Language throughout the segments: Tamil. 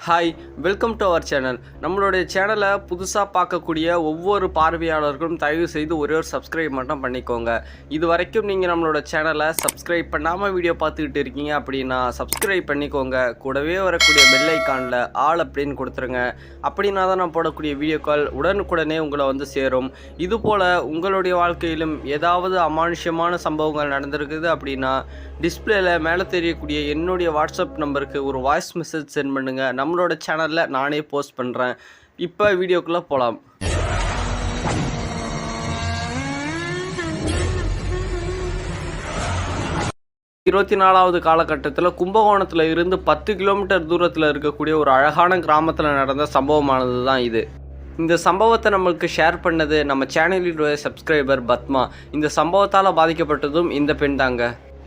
Hi, welcome to our channel. நம்மளுடைய சேனலை புதுசாக பார்க்கக்கூடிய ஒவ்வொரு பார்வையாளர்களும் தயவு செய்து ஒரே ஒரு சப்ஸ்கிரைப் மட்டும் பண்ணிக்கோங்க. இது வரைக்கும் நீங்கள் நம்மளோட சேனலை சப்ஸ்கிரைப் பண்ணாமல் வீடியோ பார்த்துக்கிட்டு இருக்கீங்க அப்படின்னா சப்ஸ்கிரைப் பண்ணிக்கோங்க. கூடவே வரக்கூடிய பெல் ஐக்கானில் ஆல் அப்படின்னு கொடுத்துருங்க. அப்படின்னா தான் நான் போடக்கூடிய வீடியோக்கள் உடனுக்குடனே உங்களை வந்து சேரும். இதுபோல் உங்களுடைய வாழ்க்கையிலும் ஏதாவது அமானுஷ்யமான சம்பவங்கள் நடந்திருக்குது அப்படின்னா டிஸ்பிளேல மேலே தெரியக்கூடிய என்னுடைய வாட்ஸ்அப் நம்பருக்கு ஒரு வாய்ஸ் மெசேஜ் சென்ட் பண்ணுங்கள். நம்மளோட சேனலில் நானே போஸ்ட் பண்ணுறேன். இப்போ வீடியோக்குள்ளே போகலாம். இருபத்தி நாலாவது காலகட்டத்தில் கும்பகோணத்தில் இருந்து 10 கிலோமீட்டர் தூரத்தில் இருக்கக்கூடிய ஒரு அழகான கிராமத்தில் நடந்த சம்பவமானது தான் இது. இந்த சம்பவத்தை நம்மளுக்கு ஷேர் பண்ணது நம்ம சேனலினுடைய சப்ஸ்கிரைபர் பத்மா. இந்த சம்பவத்தால் பாதிக்கப்பட்டதும் இந்த பெண் தாங்க.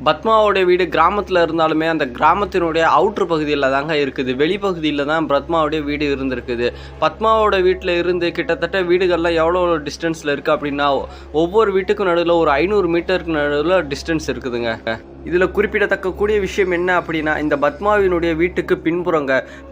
பத்மாவோடைய வீடு கிராமத்தில் இருந்தாலுமே அந்த கிராமத்தினுடைய அவுட்ரு பகுதியில் தாங்க இருக்குது. வெளிப்பகுதியில் தான் பத்மாவோடைய வீடு இருந்திருக்குது. பத்மாவோட வீட்டில் இருந்து கிட்டத்தட்ட வீடுகள்லாம் எவ்வளோ டிஸ்டன்ஸில் இருக்குது அப்படின்னா ஒவ்வொரு வீட்டுக்கும் நடுவில் ஒரு 500 மீட்டருக்கு நடுவில் டிஸ்டன்ஸ் இருக்குதுங்க. இதில் குறிப்பிடத்தக்கக்கூடிய விஷயம் என்ன அப்படின்னா இந்த பத்மாவினுடைய வீட்டுக்கு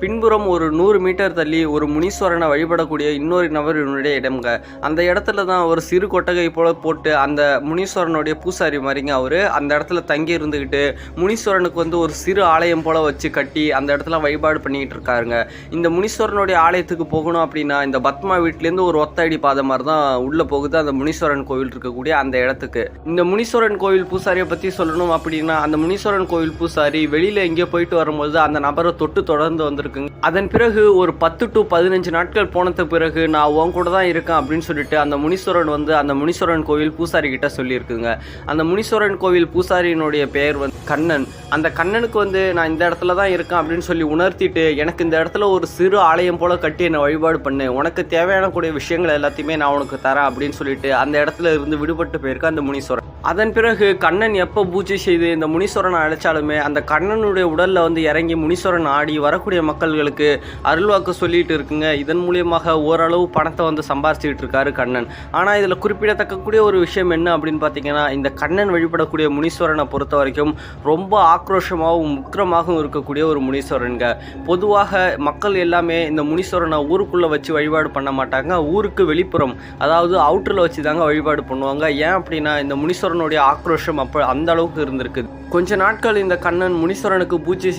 பின்புறம் ஒரு 100 மீட்டர் தள்ளி ஒரு முனீஸ்வரனை வழிபடக்கூடிய இன்னொரு நபரினுடைய இடம்ங்க. அந்த இடத்துல தான் ஒரு சிறு கொட்டகை போல போட்டு அந்த முனீஸ்வரனுடைய பூசாரி மாதிரிங்க அவர் அந்த இடத்துல தங்கி இருந்துக்கிட்டு முனீஸ்வரனுக்கு வந்து ஒரு சிறு ஆலயம் போல வச்சு கட்டி அந்த இடத்துல வழிபாடு பண்ணிக்கிட்டு இருக்காருங்க. இந்த முனீஸ்வரனுடைய ஆலயத்துக்கு போகணும் அப்படின்னா இந்த பத்மா வீட்டிலேருந்து ஒரு ஒத்தடி பாதை மாதிரி தான் உள்ளே போகுது அந்த முனீஸ்வரன் கோவில் இருக்கக்கூடிய அந்த இடத்துக்கு. இந்த முனீஸ்வரன் கோவில் பூசாரியை பற்றி சொல்லணும் அப்படின்னா அந்த முனீஸ்வரன் கோவில் பூசாரி வெளியில எங்கேயோ போயிட்டு வரும்போது அந்த நபரை தொட்டு தொடர்ந்து வந்திருக்குங்க. அதன் பிறகு ஒரு 10 to 15 நாட்கள் போனதுக்கு பிறகு நான் உன் கூட தான் இருக்கேன் அப்படின்னு சொல்லிட்டு அந்த முனீஸ்வரன் வந்து அந்த முனீஸ்வரன் கோவில் பூசாரி கிட்ட சொல்லியிருக்குங்க. அந்த முனீஸ்வரன் கோவில் பூசாரியினுடைய பெயர் வந்து கண்ணன். அந்த கண்ணனுக்கு வந்து நான் இந்த இடத்துல தான் இருக்கேன் அப்படின்னு சொல்லி உணர்த்திட்டு எனக்கு இந்த இடத்துல ஒரு சிறு ஆலயம் போல கட்டி என்னை வழிபாடு பண்ணு, உனக்கு தேவையான கூடிய விஷயங்கள் எல்லாத்தையுமே நான் உனக்கு தரேன் அப்படின்னு சொல்லிட்டு அந்த இடத்துல இருந்து விடுபட்டு போயிருக்க அந்த முனீஸ்வரன். அதன் பிறகு கண்ணன் எப்போ பூஜை செய்து இந்த முனீஸ்வரனை அழைச்சாலுமே அந்த கண்ணனுடைய உடலில் வந்து இறங்கி முனீஸ்வரன் ஆடி வரக்கூடிய மக்கள்களுக்கு அருள்வாக்கு சொல்லிட்டு இருக்குங்க. இதன் மூலியமாக ஓரளவு பணத்தை வந்து சம்பாதிச்சுட்டு இருக்காரு கண்ணன். ஆனால் இதில் குறிப்பிடத்தக்கக்கூடிய ஒரு விஷயம் என்ன அப்படின்னு பார்த்தீங்கன்னா இந்த கண்ணன் வழிபடக்கூடிய முனீஸ்வரனை பொறுத்த வரைக்கும் ரொம்ப ஆக்ரோஷமாகவும் உக்கிரமாகவும் இருக்கக்கூடிய ஒரு முனீஸ்வரனுங்க. பொதுவாக மக்கள் எல்லாமே இந்த முனீஸ்வரனை ஊருக்குள்ளே வச்சு வழிபாடு பண்ண மாட்டாங்க. ஊருக்கு வெளிப்புறம் அதாவது அவுட்டரில் வச்சு தாங்க வழிபாடு பண்ணுவாங்க. ஏன் அப்படின்னா இந்த முனீஸ்வரனுடைய ஆக்ரோஷம் அப்போ அந்த அளவுக்கு இருந்திருக்குது. கொஞ்ச நாட்கள் இந்த கண்ணன் முனீஸ்வரனுக்கு பூஜை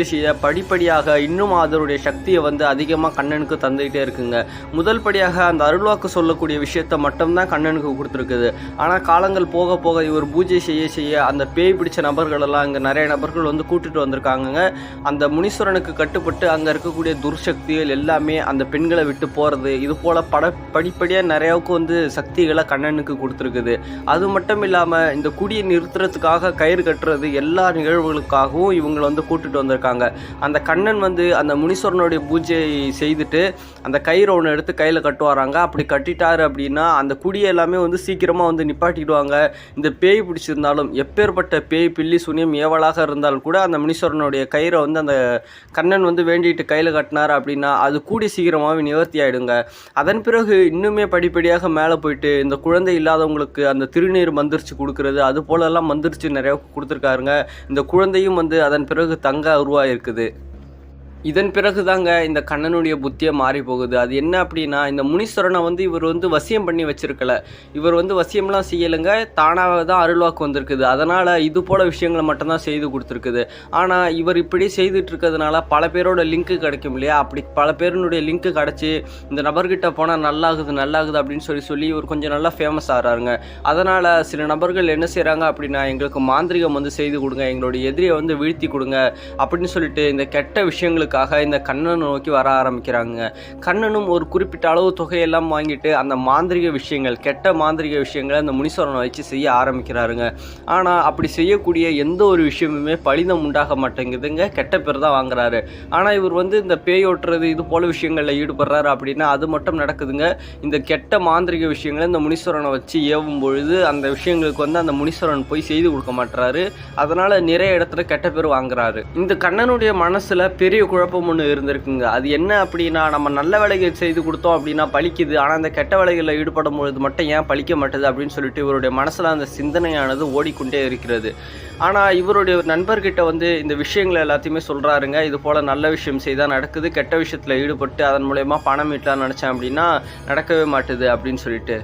செய்ய படிப்படியாக இன்னும் அதனுடைய சக்தியை வந்து அதிகமாக கண்ணனுக்கு தந்துகிட்டே இருக்குங்க. முதல் படியாக அந்த அருள்வாக்கு சொல்லக்கூடிய விஷயத்த மட்டும்தான் கண்ணனுக்கு கொடுத்துருக்குது. ஆனால் காலங்கள் போக போக இவர் பூஜை செய்ய அந்த பேய் பிடிச்ச நபர்கள் எல்லாம் இங்கே நிறைய நபர்கள் வந்து கூட்டிட்டு வந்திருக்காங்க. அந்த முனீஸ்வரனுக்கு கட்டுப்பட்டு அங்கே இருக்கக்கூடிய துர்சக்திகள் எல்லாமே அந்த பெண்களை விட்டு போகிறது, இது போல் படிப்படியாக நிறையாவுக்கு வந்து சக்திகளை கண்ணனுக்கு கொடுத்துருக்குது. அது மட்டும் இல்லாமல் இந்த குடியை நிறுத்துறதுக்காக கயிறு கட்டுறது எல்லா நிகழ்வுகளுக்காகவும் இவங்களை வந்து கூட்டிட்டு வந்திருக்காங்க. அந்த கண்ணன் வந்து அந்த முனீஸ்வரனுடைய பூஜை செய்துட்டு அந்த கயிறை ஒன்று எடுத்து கையில் கட்டுவாராங்க. அப்படி கட்டிட்டாரு அப்படின்னா அந்த குடியை எல்லாமே வந்து சீக்கிரமாக வந்து நிப்பாட்டிடுவாங்க. இந்த பேய் பிடிச்சிருந்தாலும் எப்பேற்பட்ட பேய் பில்லி சுனியம் ஏவலாக இருந்தாலும் கூட அந்த முனீஸ்வரனுடைய கயிறை வந்து அந்த கண்ணன் வந்து வேண்டிட்டு கையில் கட்டினார் அப்படின்னா அது கூடி சீக்கிரமாகவே நிவர்த்தி ஆகிடுங்க. அதன் பிறகு இன்னுமே படிப்படியாக மேலே போயிட்டு இந்த குழந்தை இல்லாதவங்களுக்கு அந்த திருநீர் மந்திரிச்சு கொடுக்கறது அது போலெல்லாம் மந்திரிச்சு நிறைய கொடுத்துருக்காருங்க. இந்த குழந்தையும் வந்து அதன் பிறகு தங்க உருவாயிருக்குது. இதன் பிறகு தாங்க இந்த கண்ணனுடைய புத்தியை மாறி போகுது. அது என்ன அப்படின்னா இந்த முனீஸ்வரனை வந்து இவர் வந்து வசியம் பண்ணி வச்சிருக்கல. இவர் வந்து வசியம்லாம் செய்யலைங்க, தானாக தான் அருள்வாக்கு வந்திருக்குது. அதனால் இது போல விஷயங்களை மட்டும்தான் செய்து கொடுத்துருக்குது. ஆனால் இவர் இப்படி செய்துட்டு இருக்கிறதுனால பல பேரோட லிங்க்கு கிடைக்கும் இல்லையா? அப்படி பல பேருனுடைய லிங்க்கு கிடச்சி இந்த நபர்கிட்ட போனால் நல்லாகுது அப்படின்னு சொல்லி இவர் கொஞ்சம் நல்லா ஃபேமஸ் ஆகிறாருங்க. அதனால் சில நபர்கள் என்ன செய்கிறாங்க அப்படின்னா எங்களுக்கு மாந்திரிகம் வந்து செய்து கொடுங்க, எங்களுடைய எதிரியை வந்து வீழ்த்தி கொடுங்க அப்படின்னு சொல்லிட்டு இந்த கெட்ட விஷயங்களுக்கு இந்த கண்ணனை நோக்கி வர ஆரம்பிக்கிறாங்க. கண்ணனும் ஒரு குறிப்பிட்ட அளவு தொகையெல்லாம் வாங்கிட்டு அந்த மாந்திரிக விஷயங்கள் கெட்ட மாந்திரிக விஷயங்களை அந்த முனீஸ்வரனை வச்சு செய்ய ஆரம்பிக்கிறாருங்க. ஆனால் அப்படி செய்யக்கூடிய எந்த ஒரு விஷயமுமே பலிதம் உண்டாக மாட்டேங்குதுங்க, கெட்ட பேர் தான் வாங்குறாரு. ஆனால் இவர் வந்து இந்த பேயோட்டுறது இது போல விஷயங்களில் ஈடுபடுறாரு அப்படின்னா அது மட்டும் நடக்குதுங்க. இந்த கெட்ட மாந்திரிக விஷயங்களை இந்த முனீஸ்வரனை வச்சு ஏவும் பொழுது அந்த விஷயங்களுக்கு வந்து அந்த முனீஸ்வரன் போய் செய்து கொடுக்க மாட்டுறாரு. அதனால நிறைய இடத்துல கெட்ட பேர் வாங்குறாரு. இந்த கண்ணனுடைய மனசுல பெரிய குழப்பம் ஒன்று இருந்திருக்குங்க. அது என்ன அப்படின்னா, நம்ம நல்ல வேலைகள் செய்து கொடுத்தோம் அப்படின்னா பலிக்குது, ஆனால் அந்த கெட்ட வேலைகளில் ஈடுபடும் பொழுது மட்டும் ஏன் பலிக்க மாட்டுது அப்படின்னு சொல்லிட்டு இவருடைய மனசில் அந்த சிந்தனையானது ஓடிக்கொண்டே இருக்கிறது. ஆனால் இவருடைய நண்பர்கிட்ட வந்து இந்த விஷயங்களை எல்லாத்தையுமே சொல்கிறாருங்க. இது போல் நல்ல விஷயம் செய்தால் நடக்குது, கெட்ட விஷயத்தில் ஈடுபட்டு அதன் மூலயமா பணம் ஈட்டலாம்னு நினச்சேன் அப்படின்னா நடக்கவே மாட்டுது அப்படின்னு சொல்லிட்டு.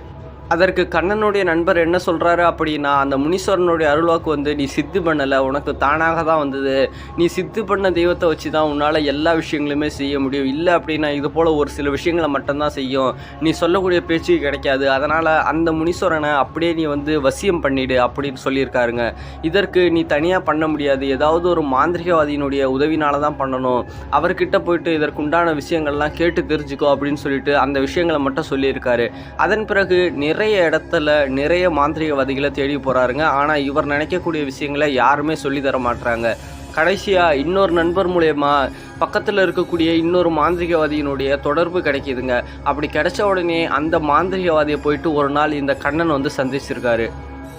அதற்கு கண்ணனுடைய நண்பர் என்ன சொல்கிறாரு அப்படின்னா, அந்த முனீஸ்வரனுடைய அருள்வாக்கு வந்து நீ சித்து பண்ணலை, உனக்கு தானாக தான் வந்தது, நீ சித்து பண்ண தெய்வத்தை வச்சு தான் உன்னால் எல்லா விஷயங்களுமே செய்ய முடியும், இல்லை அப்படின்னா இது போல் ஒரு சில விஷயங்களை மட்டும்தான் செய்யும், நீ சொல்லக்கூடிய பேச்சு கிடைக்காது, அதனால் அந்த முனீஸ்வரனை அப்படியே நீ வந்து வசியம் பண்ணிடு அப்படின்னு சொல்லியிருக்காருங்க. இதற்கு நீ தனியாக பண்ண முடியாது, ஏதாவது ஒரு மாந்திரிகவாதியினுடைய உதவினால தான் பண்ணணும், அவர்கிட்ட போயிட்டு இதற்குண்டான விஷயங்கள்லாம் கேட்டு தெரிஞ்சுக்கோ அப்படின்னு சொல்லிட்டு அந்த விஷயங்களை மட்டும் சொல்லியிருக்காரு. அதன் பிறகு நிறைய இடத்துல நிறைய மாந்திரிகவாதிகளை தேடி போகிறாருங்க. ஆனால் இவர் நினைக்கக்கூடிய விஷயங்களை யாருமே சொல்லி தர மாட்டுறாங்க. கடைசியாக இன்னொரு நண்பர் மூலயமா பக்கத்தில் இருக்கக்கூடிய இன்னொரு மாந்திரிகவாதியினுடைய தொடர்பு கிடைக்கிதுங்க. அப்படி கிடைச்ச உடனே அந்த மாந்திரிகவாதியை போயிட்டு ஒரு நாள் இந்த கண்ணன் வந்து சந்திச்சிருக்காரு.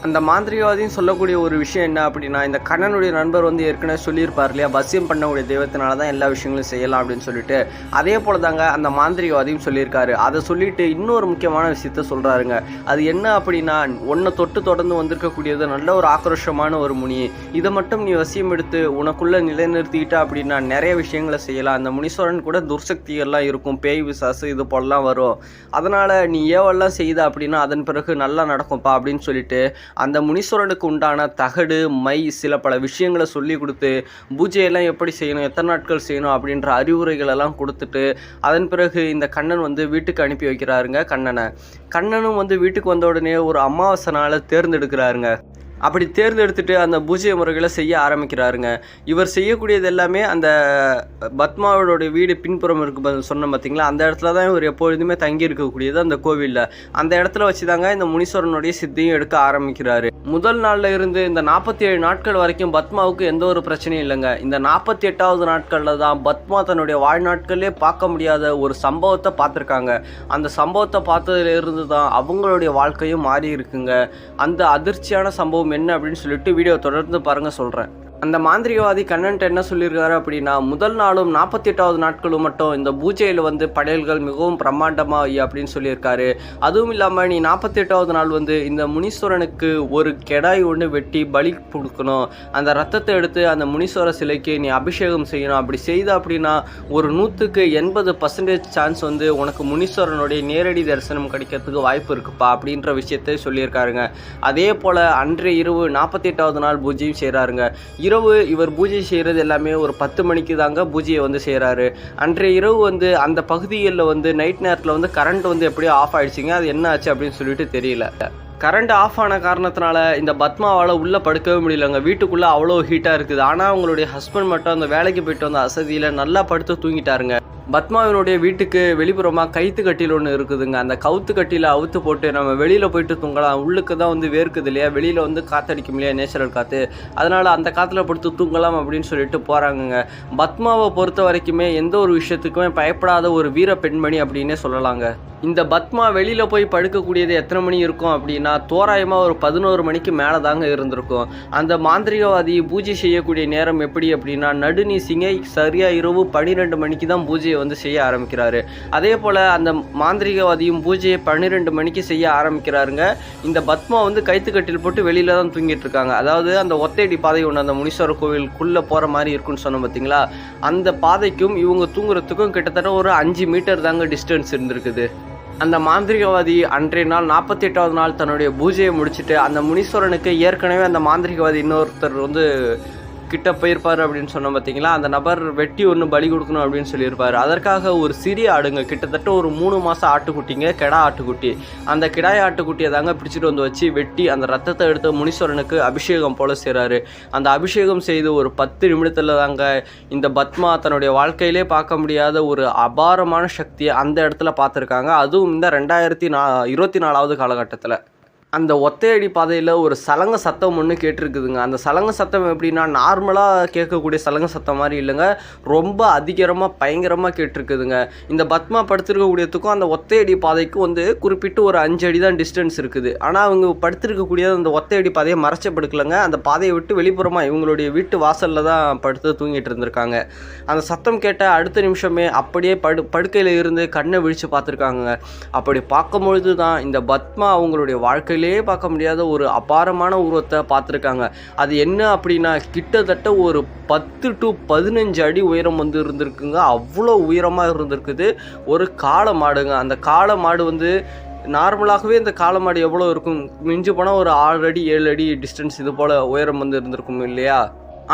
அந்த மாந்திரிகவாதின்னு சொல்லக்கூடிய ஒரு விஷயம் என்ன அப்படின்னா, இந்த கண்ணனுடைய நண்பர் வந்து ஏற்கனவே சொல்லியிருப்பார் இல்லையா, வசியம் பண்ணக்கூடிய தெய்வத்தினால தான் எல்லா விஷயங்களும் செய்யலாம் அப்படின்னு சொல்லிட்டு, அதே போல தாங்க அந்த மாந்திரிகவாதியும் சொல்லியிருக்காரு. அதை சொல்லிட்டு இன்னொரு முக்கியமான விஷயத்த சொல்கிறாருங்க. அது என்ன அப்படின்னா, ஒன்றை தொட்டு தொடர்ந்து வந்திருக்கக்கூடியது நல்ல ஒரு ஆக்ரோஷமான ஒரு முனி, இதை மட்டும் நீ வசியம் எடுத்து உனக்குள்ளே நிலைநிறுத்திக்கிட்ட அப்படின்னா நிறைய விஷயங்களை செய்யலாம். அந்த முனீஸ்வரன் கூட துர்சக்திகள்லாம் இருக்கும், பேய் விசாசு இது போலலாம் வரும், அதனால் நீ ஏவெல்லாம் செய்த அப்படின்னா அதன் பிறகு நல்லா நடக்கும்ப்பா அப்படின்னு சொல்லிட்டு அந்த முனீஸ்வரனுக்கு உண்டான தகடு, மை, சில பல விஷயங்களை சொல்லி கொடுத்து பூஜையெல்லாம் எப்படி செய்யணும், எத்தனை நாட்கள் செய்யணும் அப்படின்ற அறிவுரைகள் எல்லாம் கொடுத்துட்டு அதன் பிறகு இந்த கண்ணன் வந்து வீட்டுக்கு அனுப்பி வைக்கிறாருங்க கண்ணனை. கண்ணனும் வந்து வீட்டுக்கு வந்த உடனே ஒரு அமாவாசை நாளை தேர்ந்தெடுக்கிறாருங்க. அப்படி தேர்ந்தெடுத்துட்டு அந்த பூஜை முறைகளை செய்ய ஆரம்பிக்கிறாருங்க. இவர் செய்யக்கூடியது எல்லாமே அந்த பத்மாவோட வீடு பின்புறம் இருக்கு சொன்ன பார்த்தீங்களா, அந்த இடத்துல தான் இவர் எப்பொழுதுமே தங்கி இருக்கக்கூடியது அந்த கோவிலில். அந்த இடத்துல வச்சு தாங்க இந்த முனீஸ்வரனுடைய சித்தியும் எடுக்க ஆரம்பிக்கிறாரு. முதல் நாளில் இருந்து இந்த 47 நாட்கள் வரைக்கும் பத்மாவுக்கு எந்த ஒரு பிரச்சனையும் இல்லைங்க. இந்த 48வது நாட்களில் தான் பத்மா தன்னுடைய வாழ்நாட்களே பார்க்க முடியாத ஒரு சம்பவத்தை பார்த்துருக்காங்க. அந்த சம்பவத்தை பார்த்ததுலேருந்து தான் அவங்களுடைய வாழ்க்கையும் மாறி இருக்குங்க. அந்த அதிர்ச்சியான சம்பவம் என்ன அப்படின்னு சொல்லிட்டு வீடியோ தொடர்ந்து பாருங்க சொல்கிறேன். அந்த மாந்திரிகவாதி கண்ணன்ட்ட என்ன சொல்லியிருக்காரு அப்படின்னா, முதல் நாளும் 48வது நாட்களும் மட்டும் இந்த பூஜையில் வந்து படையல்கள் மிகவும் பிரம்மாண்டமாக அப்படின்னு சொல்லியிருக்காரு. அதுவும் இல்லாமல் நீ 48வது நாள் வந்து இந்த முனீஸ்வரனுக்கு ஒரு கெடாய் ஒன்று வெட்டி பலி கொடுக்கணும், அந்த ரத்தத்தை எடுத்து அந்த முனீஸ்வர சிலைக்கு நீ அபிஷேகம் செய்யணும், அப்படி செய்த அப்படின்னா ஒரு 100க்கு 80% சான்ஸ் வந்து உனக்கு முனீஸ்வரனுடைய நேரடி தரிசனம் கிடைக்கிறதுக்கு வாய்ப்பு இருக்குப்பா அப்படின்ற விஷயத்தை சொல்லியிருக்காருங்க. அதே போல் அன்றைய இரவு 48வது நாள் பூஜையும் செய்கிறாருங்க. இரவு இவர் பூஜை செய்கிறது எல்லாமே ஒரு 10 மணிக்கு தாங்க பூஜையை வந்து செய்கிறாரு. அன்றைய இரவு வந்து அந்த பகுதிகளில் வந்து நைட் நேரத்தில் வந்து கரண்ட் வந்து எப்படியோ ஆஃப் ஆகிடுச்சிங்க. அது என்ன ஆச்சு அப்படின்னு சொல்லிட்டு தெரியல. கரண்ட் ஆஃப் ஆன காரணத்தினால இந்த பத்மாவால் உள்ளே படுக்கவே முடியலங்க. வீட்டுக்குள்ளே அவ்வளோ ஹீட்டாக இருக்குது. ஆனால் அவங்களுடைய ஹஸ்பண்ட் மட்டும் அந்த வேலைக்கு போயிட்டு வந்த அசதியில் நல்லா படுத்து தூங்கிட்டாருங்க. பத்மாவினுடைய வீட்டுக்கு வெளிப்புறமாக கைத்து கட்டில் ஒன்று இருக்குதுங்க. அந்த கவுத்து கட்டியில் அவுத்து போட்டு நம்ம வெளியில் போயிட்டு தூங்கலாம், உள்ளுக்கு தான் வந்து வேர்க்குது இல்லையா, வெளியில் வந்து காற்றடிக்கும் இல்லையா, நேச்சுரல் காற்று, அதனால் அந்த காற்றுல படுத்து தூங்கலாம் அப்படின்னு சொல்லிட்டு போகிறாங்கங்க. பத்மாவை பொறுத்த வரைக்குமே எந்த ஒரு விஷயத்துக்குமே பயப்படாத ஒரு வீர பெண்மணி அப்படின்னே சொல்லலாங்க. இந்த பத்மா வெளியில் போய் படுக்கக்கூடியது எத்தனை மணி இருக்கும் அப்படின்னா, தோராயமாக ஒரு 11 மணிக்கு மேலே தாங்க இருந்திருக்கும். அந்த மாந்திரிகவாதி பூஜை செய்யக்கூடிய நேரம் எப்படி அப்படின்னா, நடுநீசிங்க சரியாக இரவு 12 மணிக்கு தான் பூஜையை வந்து செய்ய ஆரம்பிக்கிறாரு. அதே போல் அந்த மாந்திரிகவாதியும் பூஜையை 12 மணிக்கு செய்ய ஆரம்பிக்கிறாருங்க. இந்த பத்மா வந்து கைத்துக்கட்டில் போட்டு வெளியில் தான் தூங்கிட்டு இருக்காங்க. அதாவது அந்த ஒத்தையடி பாதை ஒன்று அந்த முனீஸ்வரர் கோவிலுக்குள்ளே போகிற மாதிரி இருக்குன்னு சொன்னோம் பார்த்தீங்களா, அந்த பாதைக்கும் இவங்க தூங்குறதுக்கும் கிட்டத்தட்ட ஒரு 5 மீட்டர் தாங்க டிஸ்டன்ஸ் இருந்திருக்குது. அந்த மாந்திரிகவாதி அன்றைய நாள் 48வது நாள் தன்னுடைய பூஜையை முடிச்சுட்டு அந்த முனீஸ்வரனுக்கு ஏற்கனவே அந்த மாந்திரிகவாதி இன்னொருத்தர் வந்து கிட்ட போயிருப்பார் அப்படின்னு சொன்னோம் பார்த்தீங்களா, அந்த நபர் வெட்டி ஒன்று பலி கொடுக்கணும் அப்படின்னு சொல்லியிருப்பார். அதற்காக ஒரு சிறிய ஆடுங்க, கிட்டத்தட்ட ஒரு 3 மாதம் ஆட்டுக்குட்டிங்க, கெடா ஆட்டுக்குட்டி, அந்த கிடாய் ஆட்டுக்குட்டியை தாங்க பிடிச்சிட்டு வந்து வச்சு வெட்டி அந்த ரத்தத்தை எடுத்து முனீஸ்வரனுக்கு அபிஷேகம் போல செய்கிறாரு. அந்த அபிஷேகம் செய்து ஒரு 10 நிமிடத்தில் தாங்க இந்த பத்மா தன்னுடைய வாழ்க்கையிலே பார்க்க முடியாத ஒரு அபாரமான சக்தியை அந்த இடத்துல பார்த்துருக்காங்க. அதுவும் இந்த 2024வது காலகட்டத்தில். அந்த ஒத்தையடி பாதையில் ஒரு சலங்க சத்தம் ஒன்று கேட்டிருக்குதுங்க. அந்த சலங்க சத்தம் எப்படின்னா நார்மலாக கேட்கக்கூடிய சலங்க சத்தம் மாதிரி இல்லைங்க, ரொம்ப அதிகரமாக பயங்கரமாக கேட்டிருக்குதுங்க. இந்த பத்மா படுத்திருக்கக்கூடியதுக்கும் அந்த ஒத்தையடி பாதைக்கும் வந்து குறிப்பிட்டு ஒரு 5 அடி தான் டிஸ்டன்ஸ் இருக்குது. ஆனால் அவங்க படுத்திருக்கக்கூடிய அந்த ஒத்தையடி பாதையை மறைச்ச படுக்கலைங்க, அந்த பாதையை விட்டு வெளிப்புறமாக இவங்களுடைய வீட்டு வாசலில் தான் படுத்து தூங்கிட்டு இருந்திருக்காங்க. அந்த சத்தம் கேட்ட அடுத்த நிமிஷமே அப்படியே படுக்கையில் இருந்து கண்ணை விழித்து பார்த்துருக்காங்க. அப்படி பார்க்கும்பொழுது தான் இந்த பத்மா அவங்களுடைய வாழ்க்கையிலே பார்க்க முடியாத ஒரு அபாரமான உருவத்தை பார்த்துருக்காங்க. அது என்ன அப்படின்னா கிட்டத்தட்ட ஒரு 10 to 15 அடி உயரம் வந்து இருந்திருக்குங்க. அவ்வளோ உயரமாக இருந்திருக்குது. ஒரு காளை மாடுங்க. அந்த காளை மாடு வந்து நார்மலாகவே இந்த காளை மாடு எவ்வளோ இருக்கும், மிஞ்சி போனால் ஒரு 6 அடி 7 அடி டிஸ்டன்ஸ் இது போல் உயரம் வந்து இருந்திருக்கும் இல்லையா.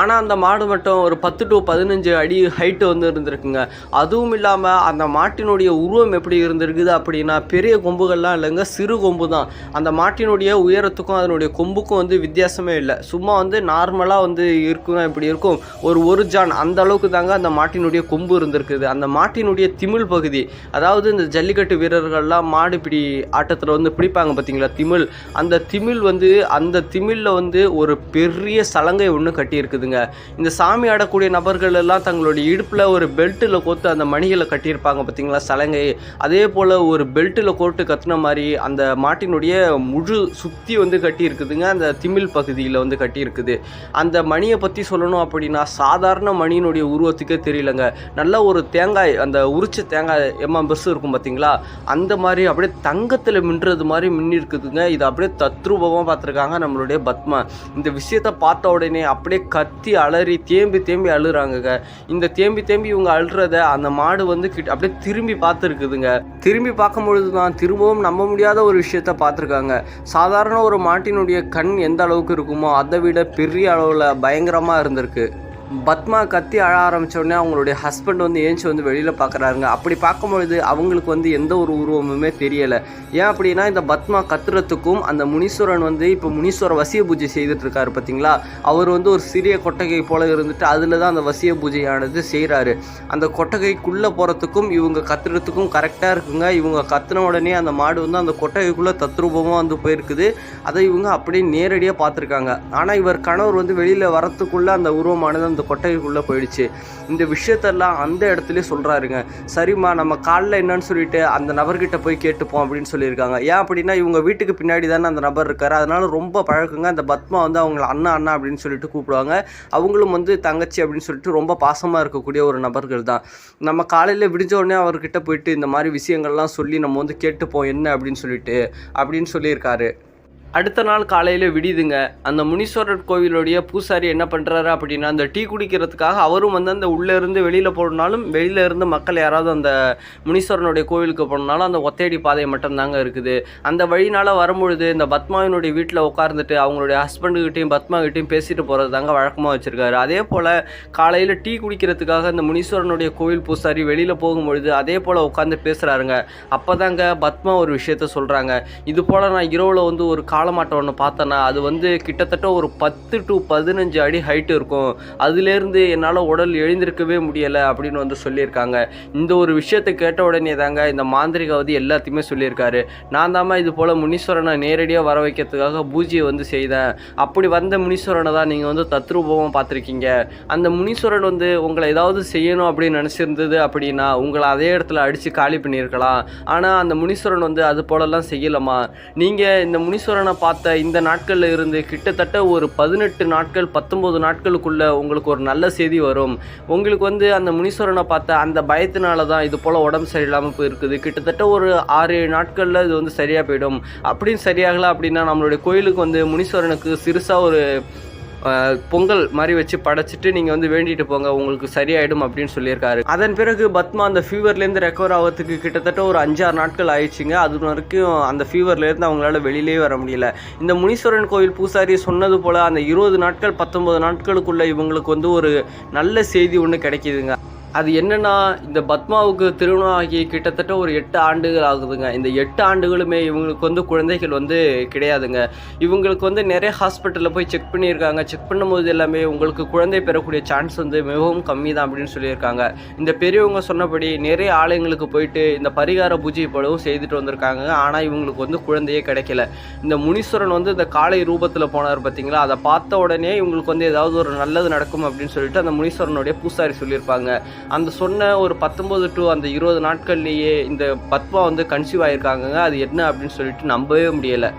ஆனால் அந்த மாடு மட்டும் ஒரு 10 to 15 அடி ஹைட்டு வந்து இருந்திருக்குங்க. அதுவும் இல்லாமல் அந்த மாட்டினுடைய உருவம் எப்படி இருந்திருக்குது அப்படின்னா பெரிய கொம்புகள்லாம் இல்லைங்க, சிறு கொம்பு தான். அந்த மாட்டினுடைய உயரத்துக்கும் அதனுடைய கொம்புக்கும் வந்து வித்தியாசமே இல்லை. சும்மா வந்து நார்மலாக வந்து இருக்குங்க, இப்படி இருக்கும் ஒரு ஜான் அந்த அளவுக்கு தாங்க அந்த மாட்டினுடைய கொம்பு இருந்திருக்குது. அந்த மாட்டினுடைய திமிழ் பகுதி, அதாவது இந்த ஜல்லிக்கட்டு வீரர்கள்லாம் மாடு பிடி ஆட்டத்தில் வந்து பிடிப்பாங்க பார்த்தீங்களா திமிழ், அந்த திமிழ் வந்து அந்த திமிழில் வந்து ஒரு பெரிய சலங்கை ஒன்று கட்டியிருக்குது. இந்த சாமி ஆடக்கூடிய நபர்கள் எல்லாம் தங்களுடைய இடுப்பில் ஒரு பெல்ட்டில் கோத்து அந்த மணிகளை கட்டியிருப்பாங்க பார்த்தீங்களா சலங்கை, அதே போல் ஒரு பெல்ட்டில் கோட்டு கத்துன மாதிரி அந்த மாட்டினுடைய முழு சுற்றி வந்து கட்டியிருக்குதுங்க. அந்த திமிழ் பகுதியில் வந்து கட்டியிருக்குது. அந்த மணியை பற்றி சொல்லணும் அப்படின்னா சாதாரண மணியினுடைய உருவத்துக்கே தெரியலங்க. நல்ல ஒரு தேங்காய், அந்த உரிச்ச தேங்காய் பெருசு இருக்கும் பார்த்தீங்களா, அந்த மாதிரி அப்படியே தங்கத்தில் மின்றது மாதிரி மின்னிருக்குதுங்க. இது அப்படியே தத்ரூபமாக பார்த்துருக்காங்க நம்மளுடைய பத்மா. இந்த விஷயத்தை பார்த்த உடனே அப்படியே கத்தி அலறி தேம்பி அழுறாங்க. இந்த தேம்பி இவங்க அழுறத அந்த மாடு வந்து அப்படியே திரும்பி பார்த்துருக்குதுங்க. திரும்பி பார்க்கும்பொழுது தான் திரும்பவும் நம்ப முடியாத ஒரு விஷயத்த பார்த்துருக்காங்க. சாதாரண ஒரு மாட்டினுடைய கண் எந்த அளவுக்கு இருக்குமோ அதை விட பெரிய அளவில் பயங்கரமாக இருந்திருக்கு. பத்மா கத்தி அழ ஆரம்பித்தோடனே அவங்களுடைய ஹஸ்பண்ட் வந்து ஏஞ்சி வந்து வெளியில் பார்க்குறாருங்க. அப்படி பார்க்கும்பொழுது அவங்களுக்கு வந்து எந்த ஒரு உருவமுமே தெரியலை. ஏன் அப்படின்னா இந்த பத்மா கத்துறதுக்கும் அந்த முனீஸ்வரன் வந்து இப்போ முனீஸ்வர வசிய பூஜை செய்துட்ருக்காரு பார்த்தீங்களா, அவர் வந்து ஒரு சிறிய கொட்டகை போல் இருந்துட்டு அதில் தான் அந்த வசிய பூஜையானது செய்கிறாரு. அந்த கொட்டகைக்குள்ளே போகிறதுக்கும் இவங்க கத்துறதுக்கும் கரெக்டாக இருக்குங்க. இவங்க கத்துன உடனே அந்த மாடு வந்து அந்த கொட்டகைக்குள்ளே தத்ரூபமாக வந்து போயிருக்குது. அதை இவங்க அப்படியே நேரடியாக பார்த்துருக்காங்க. ஆனால் இவர் கணவர் வந்து வெளியில் வரத்துக்குள்ளே அந்த உருவமானது அந்த கொட்டைக்குள்ளே போயிடுச்சு. இந்த விஷயத்தெல்லாம் அந்த இடத்துல சொல்கிறாருங்க. சரிம்மா நம்ம காலில் என்னன்னு சொல்லிட்டு அந்த நபர்கிட்ட போய் கேட்டுப்போம் அப்படின்னு சொல்லியிருக்காங்க. ஏன் அப்படின்னா இவங்க வீட்டுக்கு பின்னாடி தானே அந்த நபர் இருக்காரு, அதனால ரொம்ப பழக்கங்க. அந்த பத்மா வந்து அவங்கள அண்ணா அப்படின்னு சொல்லிட்டு கூப்பிடுவாங்க. அவங்களும் வந்து தங்கச்சி அப்படின்னு சொல்லிட்டு ரொம்ப பாசமாக இருக்கக்கூடிய ஒரு நபர்கள் தான். நம்ம காலையில் விடிஞ்ச உடனே அவர்கிட்ட போயிட்டு இந்த மாதிரி விஷயங்கள்லாம் சொல்லி நம்ம வந்து கேட்டுப்போம் என்ன அப்படின்னு சொல்லியிருக்காரு. அடுத்த நாள் காலையில் விடிதுங்க. அந்த முனீஸ்வரர் கோவிலுடைய பூசாரி என்ன பண்ணுறாரு அப்படின்னா அந்த டீ குடிக்கிறதுக்காக அவரும் வந்து அந்த உள்ளே இருந்து வெளியில் போனாலும் வெளியில் இருந்து மக்கள் யாராவது அந்த முனீஸ்வரனுடைய கோவிலுக்கு போனாலும் அந்த ஒத்தையடி பாதை மட்டும்தாங்க இருக்குது. அந்த வழினால் வரும்பொழுது இந்த பத்மாவினுடைய வீட்டில் உட்கார்ந்துட்டு அவங்களுடைய ஹஸ்பண்டுக்கிட்டையும் பத்மாக்கிட்டையும் பேசிட்டு போகிறது தாங்க வழக்கமாக வச்சுருக்காரு. அதே போல் காலையில் டீ குடிக்கிறதுக்காக அந்த முனீஸ்வரனுடைய கோவில் பூசாரி வெளியில் போகும்பொழுது அதே போல் உட்காந்து பேசுகிறாருங்க. அப்போ தாங்க பத்மா ஒரு விஷயத்த சொல்கிறாங்க. இது போல் நான் இரவில் வந்து ஒரு காலமாட்டை ஒன்று பார்த்தேன்னா அது வந்து கிட்டத்தட்ட ஒரு 10 to 15 அடி ஹைட்டு இருக்கும். அதுலேருந்து என்னால் உடல் எழுந்திருக்கவே முடியலை அப்படின்னு வந்து சொல்லியிருக்காங்க. இந்த ஒரு விஷயத்தை கேட்ட உடனே தாங்க இந்த மாந்திரிகவாதி எல்லாத்தையுமே சொல்லியிருக்காரு. நான் தாம்மா இது போல் முனீஸ்வரனை நேரடியாக வர வைக்கிறதுக்காக பூஜையை வந்து செய்தேன். அப்படி வந்த முனீஸ்வரனை தான் நீங்கள் வந்து தத்ரூபமாக பார்த்துருக்கீங்க. அந்த முனீஸ்வரன் வந்து உங்களை ஏதாவது செய்யணும் அப்படின்னு நினச்சிருந்தது அப்படின்னா உங்களை அதே இடத்துல அடித்து காலி பண்ணியிருக்கலாம். ஆனால் அந்த முனீஸ்வரன் வந்து அது போலலாம் செய்யலாமா. நீங்கள் இந்த முனீஸ்வரனை பார்த்த இந்த நாட்களில் இருந்து கிட்டத்தட்ட ஒரு 18 நாட்கள் 19 நாட்களுக்குள்ள உங்களுக்கு ஒரு நல்ல செய்தி வரும். உங்களுக்கு வந்து அந்த முனீஸ்வரனை பார்த்த அந்த பயத்தினால தான் இது போல் உடம்பு சரியில்லாமல் போயிருக்குது. கிட்டத்தட்ட ஒரு 6-7 நாட்களில் இது வந்து சரியாக போயிடும். அப்படின்னு சரியாகலாம் அப்படின்னா நம்மளுடைய கோயிலுக்கு வந்து முனீஸ்வரனுக்கு சிறுசாக ஒரு பொங்கல் மாதிரி வச்சு படைச்சிட்டு நீங்கள் வந்து வேண்டிட்டு போங்க, உங்களுக்கு சரியாயிடும் அப்படின்னு சொல்லியிருக்காரு. அதன் பிறகு பத்மா அந்த ஃபீவர்லேருந்து ரெக்கவர் ஆகிறதுக்கு கிட்டத்தட்ட ஒரு 5-6 நாட்கள் ஆயிடுச்சுங்க. அது வரைக்கும் அந்த ஃபீவர்லேருந்து அவங்களால வெளியிலே வர முடியல. இந்த முனீஸ்வரன் கோவில் பூசாரி சொன்னது போல் அந்த 20 நாட்கள் 19 நாட்களுக்குள்ள இவங்களுக்கு வந்து ஒரு நல்ல செய்தி ஒன்று கிடைக்கிதுங்க. அது என்னன்னா, இந்த பத்மாவுக்கு திருமணம் ஆகி கிட்டத்தட்ட ஒரு 8 ஆண்டுகள் ஆகுதுங்க. இந்த 8 ஆண்டுகளுமே இவங்களுக்கு வந்து குழந்தைகள் வந்து கிடையாதுங்க. இவங்களுக்கு வந்து நெறைய ஹாஸ்பிட்டல்ல போய் செக் பண்ணியிருக்காங்க. செக் பண்ணும்போது எல்லாமே உங்களுக்கு குழந்தை பெறக்கூடிய சான்ஸ் வந்து மிகவும் கம்மி தான் அப்படின்னு சொல்லியிருக்காங்க. இந்த பெரியவங்க சொன்னபடி நிறைய ஆலயங்களுக்கு போயிட்டு இந்த பரிகார பூஜை போலவும் செய்துட்டு வந்திருக்காங்க. ஆனா இவங்களுக்கு வந்து குழந்தையே கிடைக்கல. இந்த முனீஸ்வரன் வந்து இந்த காளை ரூபத்துல போனார் பார்த்தீங்களா, அத பார்த்த உடனே இவங்களுக்கு வந்து ஏதாவது ஒரு நல்லது நடக்கும் அப்படின்னு சொல்லிட்டு அந்த முனீஸ்வரனுடைய பூசாரி சொல்லியிருப்பாங்க. அந்த சொன்ன ஒரு 19 to அந்த 20 நாட்கள்லேயே இந்த பத்மா வந்து கன்சீவ் ஆகியிருக்காங்க. அது என்ன அப்படின்னு சொல்லிட்டு நம்பவே முடியலை.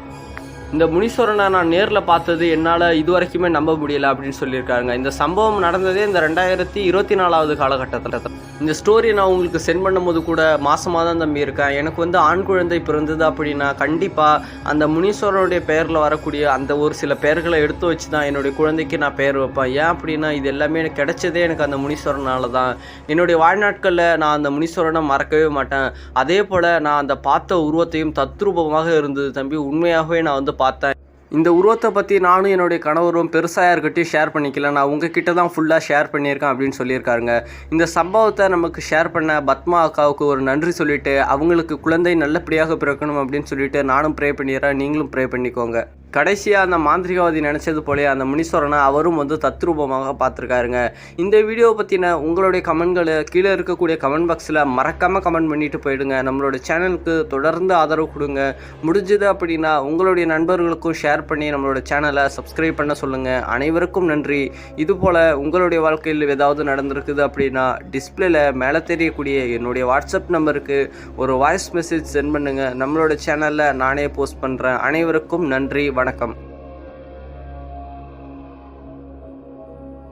இந்த முனீஸ்வரனை நான் நேரில் பார்த்தது என்னால் இது வரைக்குமே நம்ப முடியலை அப்படின்னு சொல்லியிருக்காங்க. இந்த சம்பவம் நடந்ததே இந்த 2024 காலகட்டத்தில். இந்த ஸ்டோரி நான் உங்களுக்கு சென்ட் பண்ணும்போது கூட மாசமாக தான் தம்பி இருக்கேன். எனக்கு வந்து ஆண் குழந்தை பிறந்தது அப்படின்னா கண்டிப்பாக அந்த முனீஸ்வரனுடைய பெயரில் வரக்கூடிய அந்த ஒரு சில பெயர்களை எடுத்து வச்சு தான் என்னுடைய குழந்தைக்கு நான் பெயர் வைப்பேன். ஏன் அப்படின்னா இது எல்லாமே எனக்கு கிடைச்சதே எனக்கு அந்த முனீஸ்வரனால தான். என்னுடைய வாழ்நாட்களில் நான் அந்த முனீஸ்வரனை மறக்கவே மாட்டேன். அதே போல் நான் அந்த பார்த்த உருவத்தையும் தத்ரூபமாக இருந்தது தம்பி. உண்மையாகவே நான் வந்து பார்த்தேன். இந்த உருவத்தை பற்றி நானும் என்னுடைய கணவரும் பெருசாக யார்கிட்டையும் ஷேர் பண்ணிக்கல. நான் உங்ககிட்ட தான் ஃபுல்லாக ஷேர் பண்ணியிருக்கேன் அப்படின்னு சொல்லியிருக்காருங்க. இந்த சம்பவத்தை நமக்கு ஷேர் பண்ண பத்மா அக்காவுக்கு ஒரு நன்றி சொல்லிவிட்டு அவங்களுக்கு குழந்தை நல்லபடியாக பிறக்கணும் அப்படின்னு சொல்லிட்டு நானும் ப்ரே பண்ணிடுறேன். நீங்களும் ப்ரே பண்ணிக்கோங்க. கடைசியாக அந்த மாந்திரிகவாதி நினச்சது போலே அந்த முனீஸ்வரனை அவரும் வந்து தத்ரூபமாக பார்த்துருக்காருங்க. இந்த வீடியோவை பற்றின உங்களுடைய கமெண்ட்களை கீழே இருக்கக்கூடிய கமெண்ட் பாக்ஸில் மறக்காமல் கமெண்ட் பண்ணிட்டு போயிடுங்க. நம்மளோட சேனலுக்கு தொடர்ந்து ஆதரவு கொடுங்க. முடிஞ்சது அப்படின்னா உங்களுடைய நண்பர்களுக்கும் ஷேர் பண்ணி நம்மளோட சேனலை சப்ஸ்கிரைப் பண்ண சொல்லுங்கள். அனைவருக்கும் நன்றி. இதுபோல் உங்களுடைய வாழ்க்கையில் ஏதாவது நடந்திருக்குது அப்படின்னா டிஸ்பிளேல மேலே தெரியக்கூடிய என்னுடைய வாட்ஸ்அப் நம்பருக்கு ஒரு வாய்ஸ் மெசேஜ் சென்ட் பண்ணுங்கள். நம்மளோட சேனலில் நானே போஸ்ட் பண்ணுறேன். அனைவருக்கும் நன்றி. வணக்கம்.